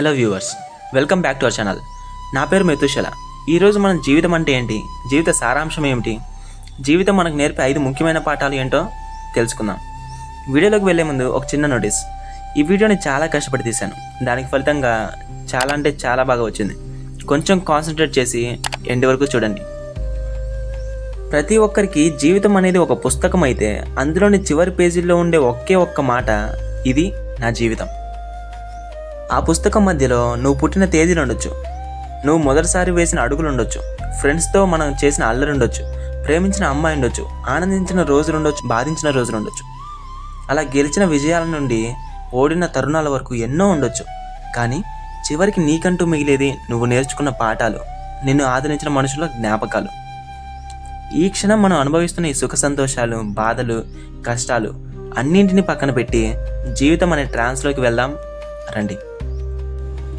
Hello viewers, welcome back to our channel. నా పేరు మెతుషల. ఈరోజు మనం జీవితం అంటే ఏంటి, జీవిత సారాంశం ఏమిటి, జీవితం మనకు నేర్పే 5 ముఖ్యమైన పాఠాలు ఏంటో తెలుసుకుందాం. వీడియోలోకి వెళ్ళే ముందు ఒక చిన్న నోటీస్. ఈ వీడియోని చాలా కష్టపడి తీశాను. దానికి ఫలితంగా చాలా అంటే చాలా బాగా వచ్చింది. కొంచెం కాన్సన్ట్రేట్ చేసి ఎండ్ వరకు చూడండి. ప్రతి ఒక్కరికి జీవితం అనేది ఒక పుస్తకం అయితే అందులోని చివరి పేజీల్లో ఉండే ఒకే ఒక్క మాట, ఇది నా జీవితం. ఆ పుస్తకం మధ్యలో నువ్వు పుట్టిన తేదీలు ఉండొచ్చు, నువ్వు మొదటిసారి వేసిన అడుగులు ఉండొచ్చు, ఫ్రెండ్స్తో మనం చేసిన అల్లరి ఉండొచ్చు, ప్రేమించిన అమ్మాయి ఉండొచ్చు, ఆనందించిన రోజులు ఉండొచ్చు, బాధించిన రోజులు ఉండొచ్చు. అలా గెలిచిన విజయాల నుండి ఓడిన తరుణాల వరకు ఎన్నో ఉండొచ్చు. కానీ చివరికి నీకంటూ మిగిలేది నువ్వు నేర్చుకున్న పాఠాలు, నిన్ను ఆదరించిన మనుషుల జ్ఞాపకాలు. ఈ క్షణం మనం అనుభవిస్తున్న ఈ సుఖ సంతోషాలు, బాధలు, కష్టాలు అన్నింటినీ పక్కన పెట్టి జీవితం అనే ట్రాన్స్లోకి వెళ్దాం రండి.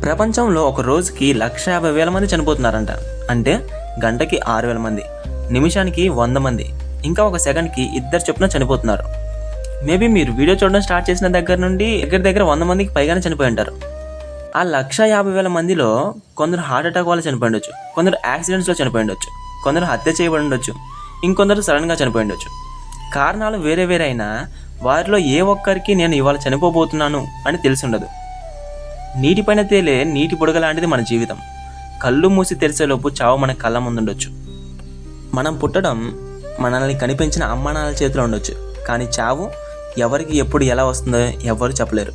ప్రపంచంలో ఒక రోజుకి 1,50,000 మంది చనిపోతున్నారంట. అంటే గంటకి 6,000 మంది, నిమిషానికి 100 మంది, ఇంకా ఒక సెకండ్కి 2 చొప్పున చనిపోతున్నారు. మేబీ మీరు వీడియో చూడడం స్టార్ట్ చేసిన దగ్గర నుండి దగ్గర 100 మందికి పైగానే చనిపోయి ఉంటారు. ఆ 1,50,000 మందిలో కొందరు హార్ట్ అటాక్ వల్ల చనిపోయి ఉండొచ్చు, కొందరు యాక్సిడెంట్స్లో చనిపోయి ఉండొచ్చు, కొందరు హత్య చేయబడి ఉండొచ్చు, ఇంకొందరు సడన్గా చనిపోయి ఉండొచ్చు. కారణాలు వేరే వేరే అయినా వారిలో ఏ ఒక్కరికి నేను ఇవాళ చనిపోబోతున్నాను అని తెలిసి ఉండదు. నీటిపైన తేలే నీటి బుడగ లాంటిది మన జీవితం. కళ్ళు మూసి తెరిచేలోపు చావు మన కళ్ళ ముందుండొచ్చు. మనం పుట్టడం మనల్ని కనిపించిన అమ్మానాన్నల చేతిలో ఉండొచ్చు, కానీ చావు ఎవరికి ఎప్పుడు ఎలా వస్తుందో ఎవ్వరు చెప్పలేరు.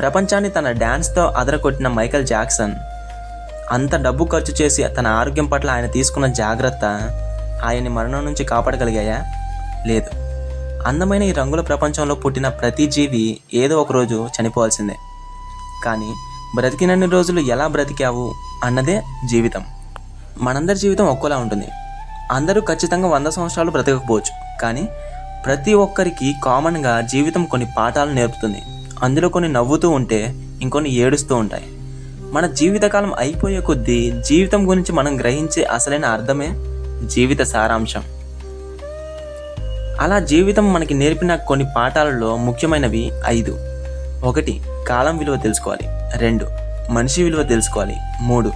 ప్రపంచాన్ని తన డ్యాన్స్తో అదరకొట్టిన మైకేల్ జాక్సన్ అంత డబ్బు ఖర్చు చేసి తన ఆరోగ్యం పట్ల ఆయన తీసుకున్న జాగ్రత్త ఆయన్ని మరణం నుంచి కాపాడగలిగాయా? లేదు. అందమైన ఈ రంగుల ప్రపంచంలో పుట్టిన ప్రతి జీవి ఏదో ఒక రోజు చనిపోవాల్సిందే. కానీ బ్రతికినన్ని రోజులు ఎలా బ్రతికావు అన్నదే జీవితం. మనందరి జీవితం ఒక్కోలా ఉంటుంది. అందరూ ఖచ్చితంగా 100 సంవత్సరాలు బ్రతకకపోవచ్చు, కానీ ప్రతి ఒక్కరికి కామన్గా జీవితం కొన్ని పాఠాలు నేర్పుతుంది. అందులో కొన్ని నవ్వుతూ ఉంటే ఇంకొన్ని ఏడుస్తూ ఉంటాయి. మన జీవితకాలం అయిపోయే కొద్దీ జీవితం గురించి మనం గ్రహించే అసలైన అర్థమే జీవిత సారాంశం. అలా జీవితం మనకి నేర్పిన కొన్ని పాఠాలలో ముఖ్యమైనవి 5. 1. కాలం విలువ తెలుసుకోవాలి. 2. మనిషి విలువ తెలుసుకోవాలి. 3.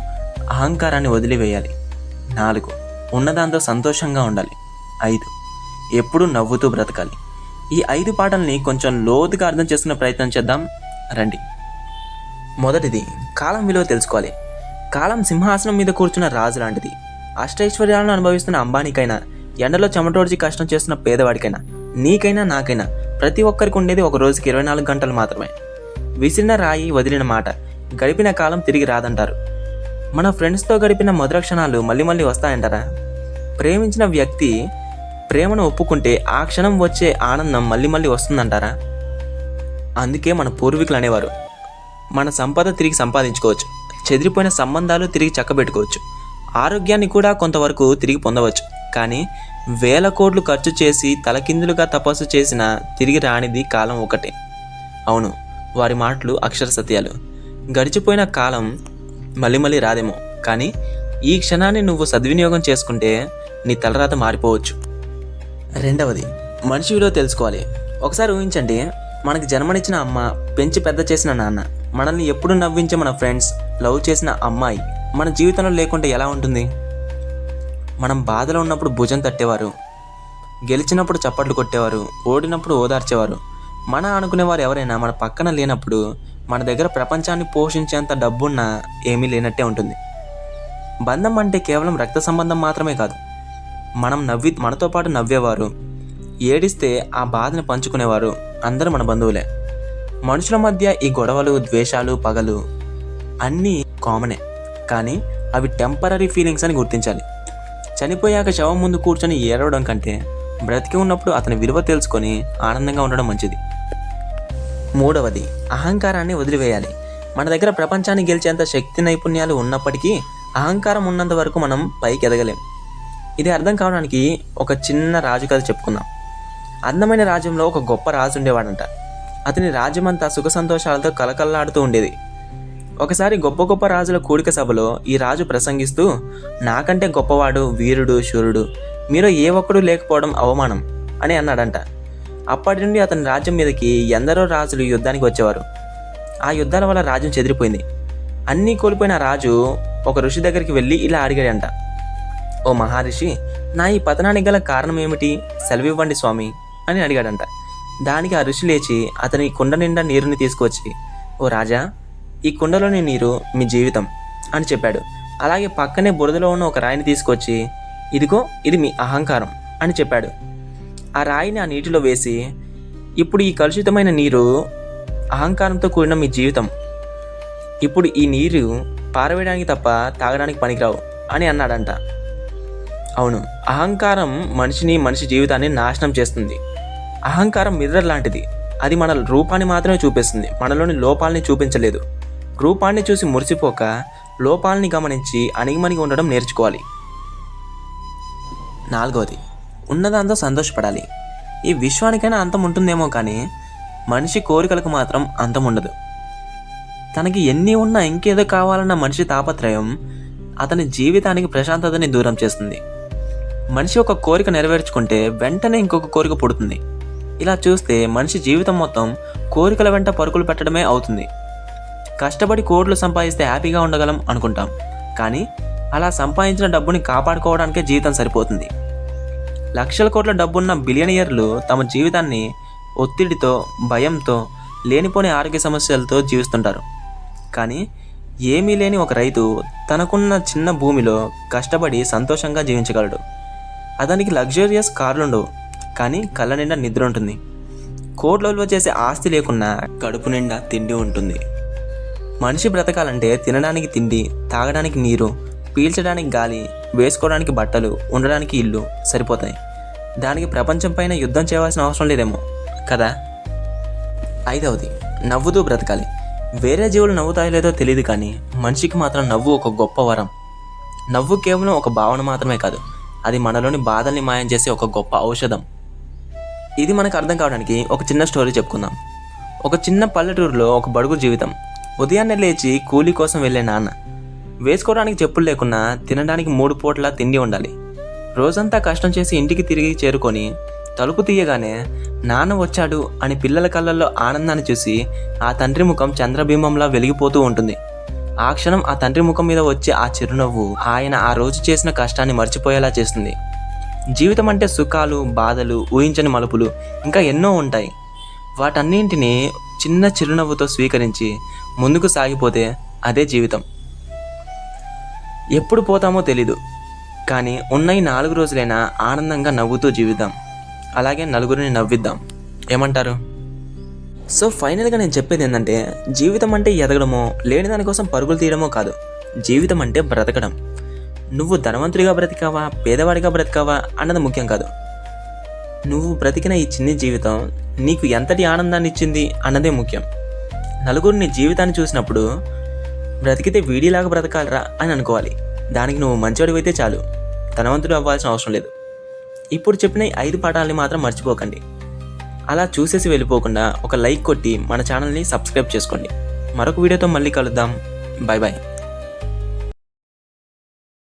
అహంకారాన్ని వదిలివేయాలి. 4. ఉన్నదాంతో సంతోషంగా ఉండాలి. 5. ఎప్పుడూ నవ్వుతూ బ్రతకాలి. ఈ 5 పాఠాలని కొంచెం లోతుగా అర్థం చేసుకునే ప్రయత్నం చేద్దాం రండి. మొదటిది, కాలం విలువ తెలుసుకోవాలి. కాలం సింహాసనం మీద కూర్చున్న రాజు లాంటిది. అష్టైశ్వర్యాలను అనుభవిస్తున్న అంబానీకైనా, ఎండలో చెమటోడ్చి కష్టం చేస్తున్న పేదవాడికైనా, నీకైనా నాకైనా ప్రతి ఒక్కరికి ఉండేది ఒక రోజుకి 24 గంటలు మాత్రమే. విసిరిన రాయి, వదిలిన మాట, గడిపిన కాలం తిరిగి రాదంటారు. మన ఫ్రెండ్స్తో గడిపిన మధుర క్షణాలు మళ్ళీ మళ్ళీ వస్తాయంటారా? ప్రేమించిన వ్యక్తి ప్రేమను ఒప్పుకుంటే ఆ క్షణం వచ్చే ఆనందం మళ్ళీ మళ్ళీ వస్తుందంటారా? అందుకే మన పూర్వీకులు అనేవారు, మన సంపద తిరిగి సంపాదించుకోవచ్చు, చెదిరిపోయిన సంబంధాలు తిరిగి చక్కబెట్టుకోవచ్చు, ఆరోగ్యాన్ని కూడా కొంతవరకు తిరిగి పొందవచ్చు, కానీ 1000 కోట్లు ఖర్చు చేసి తలకిందులుగా తపస్సు చేసినా తిరిగి రానిది కాలం ఒకటే. అవును, వారి మాటలు అక్షర సత్యాలు. గడిచిపోయిన కాలం మళ్ళీ మళ్ళీ రాదేమో, కానీ ఈ క్షణాన్ని నువ్వు సద్వినియోగం చేసుకుంటే నీ తలరాత మారిపోవచ్చు. 2. మనిషి విలువ తెలుసుకోవాలి. ఒకసారి ఊహించండి, మనకి జన్మనిచ్చిన అమ్మ, పెంచి పెద్ద చేసిన నాన్న, మనల్ని ఎప్పుడు నవ్వించే మన ఫ్రెండ్స్, లవ్ చేసిన అమ్మాయి మన జీవితంలో లేకుంటే ఎలా ఉంటుంది? మనం బాధలో ఉన్నప్పుడు భుజం తట్టేవారు, గెలిచినప్పుడు చప్పట్లు కొట్టేవారు, ఓడినప్పుడు ఓదార్చేవారు. మన అనుకునేవారు ఎవరైనా మన పక్కన లేనప్పుడు మన దగ్గర ప్రపంచాన్ని పోషించేంత డబ్బున్నా ఏమీ లేనట్టే ఉంటుంది. బంధం అంటే కేవలం రక్త సంబంధం మాత్రమే కాదు. మనతో పాటు నవ్వేవారు, ఏడిస్తే ఆ బాధను పంచుకునేవారు అందరూ మన బంధువులే. మనుషుల మధ్య ఈ గొడవలు, ద్వేషాలు, పగలు అన్నీ కామనే, కానీ అవి టెంపరరీ ఫీలింగ్స్ అని గుర్తించాలి. చనిపోయాక శవం ముందు కూర్చొని ఏడవడం కంటే బ్రతికి ఉన్నప్పుడు అతని విలువ తెలుసుకొని ఆనందంగా ఉండడం మంచిది. 3. అహంకారాన్ని వదిలివేయాలి. మన దగ్గర ప్రపంచాన్ని గెలిచేంత శక్తి, నైపుణ్యాలు ఉన్నప్పటికీ అహంకారం ఉన్నంత వరకు మనం పైకి ఎదగలేం. ఇది అర్థం కావడానికి ఒక చిన్న రాజు కథ చెప్పుకుందాం. అందమైన రాజ్యంలో ఒక గొప్ప రాజు ఉండేవాడంట. అతని రాజ్యమంతా సుఖ సంతోషాలతో కలకల్లాడుతూ ఉండేది. ఒకసారి గొప్ప గొప్ప రాజుల కూడిక సభలో ఈ రాజు ప్రసంగిస్తూ, నాకంటే గొప్పవాడు, వీరుడు, శూరుడు మీలో ఏ ఒక్కడూ లేకపోవడం అవమానం అని అన్నాడంట. అప్పటి నుండి అతని రాజ్యం మీదకి ఎందరో రాజులు యుద్ధానికి వచ్చేవారు. ఆ యుద్ధాల వల్ల రాజ్యం చెదిరిపోయింది. అన్నీ కోల్పోయిన రాజు ఒక ఋషి దగ్గరికి వెళ్ళి ఇలా అడిగాడంట, ఓ మహర్షి, నా ఈ పతనానికి గల కారణం ఏమిటి, సెలవివ్వండి స్వామి అని అడిగాడంట. దానికి ఆ ఋషి లేచి అతని కుండ నిండా నీరుని తీసుకొచ్చి, ఓ రాజా, ఈ కుండలోని నీరు మీ జీవితం అని చెప్పాడు. అలాగే పక్కనే బురదలో ఉన్న ఒక రాయిని తీసుకొచ్చి, ఇదిగో ఇది మీ అహంకారం అని చెప్పాడు. ఆ రాయిని ఆ నీటిలో వేసి, ఇప్పుడు ఈ కలుషితమైన నీరు అహంకారంతో కూడిన మీ జీవితం, ఇప్పుడు ఈ నీరు పారవేయడానికి తప్ప తాగడానికి పనికిరావు అని అన్నాడంట. అవును, అహంకారం మనిషి జీవితాన్ని నాశనం చేస్తుంది. అహంకారం మిర్రర్ లాంటిది. అది మన రూపాన్ని మాత్రమే చూపిస్తుంది, మనలోని లోపాలని చూపించలేదు. రూపాన్ని చూసి మురిసిపోక లోపాలని గమనించి అణిగిమణిగి ఉండడం నేర్చుకోవాలి. 4వది, ఉన్నదాంతో సంతోషపడాలి. ఈ విశ్వానికైనా అంతం ఉంటుందేమో కానీ మనిషి కోరికలకు మాత్రం అంతం ఉండదు. తనకి ఎన్ని ఉన్నా ఇంకేదో కావాలన్న మనిషి తాపత్రయం అతని జీవితానికి ప్రశాంతతని దూరం చేస్తుంది. మనిషి ఒక కోరిక నెరవేర్చుకుంటే వెంటనే ఇంకొక కోరిక పుడుతుంది. ఇలా చూస్తే మనిషి జీవితం మొత్తం కోరికల వెంట పరుగులు పెట్టడమే అవుతుంది. కష్టపడి కోట్లు సంపాదిస్తే హ్యాపీగా ఉండగలం అనుకుంటాం, కానీ అలా సంపాదించిన డబ్బుని కాపాడుకోవడానికే జీవితం సరిపోతుంది. లక్షల కోట్ల డబ్బున్న బిలియనియర్లు తమ జీవితాన్ని ఒత్తిడితో, భయంతో, లేనిపోని ఆరోగ్య సమస్యలతో జీవిస్తుంటారు. కానీ ఏమీ లేని ఒక రైతు తనకున్న చిన్న భూమిలో కష్టపడి సంతోషంగా జీవించగలడు. అతనికి లగ్జరియస్ కార్లుండవు, కానీ కళ్ళ నిండా నిద్ర ఉంటుంది. కోట్ల విలువ చేసే ఆస్తి లేకున్నా కడుపు నిండా తిండి ఉంటుంది. మనిషి బ్రతకాలంటే తినడానికి తిండి, తాగడానికి నీరు, పీల్చడానికి గాలి, వేసుకోవడానికి బట్టలు, ఉండడానికి ఇల్లు సరిపోతాయి. దానికి ప్రపంచం పైన యుద్ధం చేయవలసిన అవసరం లేదేమో కదా. 5వది, నవ్వుతూ బ్రతకాలి. వేరే జీవులు నవ్వుతాయో లేదో తెలియదు, కానీ మనిషికి మాత్రం నవ్వు ఒక గొప్ప వరం. నవ్వు కేవలం ఒక భావన మాత్రమే కాదు, అది మనలోని బాధల్ని మాయం చేసే ఒక గొప్ప ఔషధం. ఇది మనకు అర్థం కావడానికి ఒక చిన్న స్టోరీ చెప్పుకుందాం. ఒక చిన్న పల్లెటూరులో ఒక బడుగు జీవితం. ఉదయాన్నే లేచి కూలీ కోసం వెళ్ళే నాన్న. వేసుకోవడానికి చెప్పులు లేకున్నా తినడానికి 3 పూట్ల తిండి ఉండాలి. రోజంతా కష్టం చేసి ఇంటికి తిరిగి చేరుకొని తలుపు తీయగానే నాన్న వచ్చాడు అని పిల్లల కళ్ళల్లో ఆనందాన్ని చూసి ఆ తండ్రి ముఖం చంద్రబింబంలా వెలిగిపోతూ ఉంటుంది. ఆ క్షణం ఆ తండ్రి ముఖం మీద వచ్చే ఆ చిరునవ్వు ఆయన ఆ రోజు చేసిన కష్టాన్ని మర్చిపోయేలా చేస్తుంది. జీవితం అంటే సుఖాలు, బాధలు, ఊహించని మలుపులు ఇంకా ఎన్నో ఉంటాయి. వాటన్నింటినీ చిన్న చిరునవ్వుతో స్వీకరించి ముందుకు సాగిపోతే అదే జీవితం. ఎప్పుడు పోతామో తెలీదు, కానీ ఉన్న ఈ 4 రోజులైనా ఆనందంగా నవ్వుతూ జీవిద్దాం. అలాగే నలుగురిని నవ్విద్దాం. ఏమంటారు? సో ఫైనల్గా నేను చెప్పేది ఏంటంటే, జీవితం అంటే ఎదగడమో లేని దానికోసం పరుగులు తీయడమో కాదు. జీవితం అంటే బ్రతకడం. నువ్వు ధనవంతుడిగా బ్రతికావా, పేదవాడిగా బ్రతికావా అన్నది ముఖ్యం కాదు. నువ్వు బ్రతికిన ఈ చిన్ని జీవితం నీకు ఎంతటి ఆనందాన్ని ఇచ్చింది అన్నదే ముఖ్యం. నలుగురిని జీవితాన్ని చూసినప్పుడు బ్రతికితే వీడిలాగా బ్రతకాలరా అని అనుకోవాలి. దానికి నువ్వు మంచివాడివైతే చాలు, ధనవంతుడు అవ్వాల్సిన అవసరం లేదు. ఇప్పుడు చెప్పిన 5 పాఠాలని మాత్రం మర్చిపోకండి. అలా చూసేసి వెళ్ళిపోకుండా ఒక లైక్ కొట్టి మన ఛానల్ని సబ్స్క్రైబ్ చేసుకోండి. మరొక వీడియోతో మళ్ళీ కలుద్దాం. Bye bye.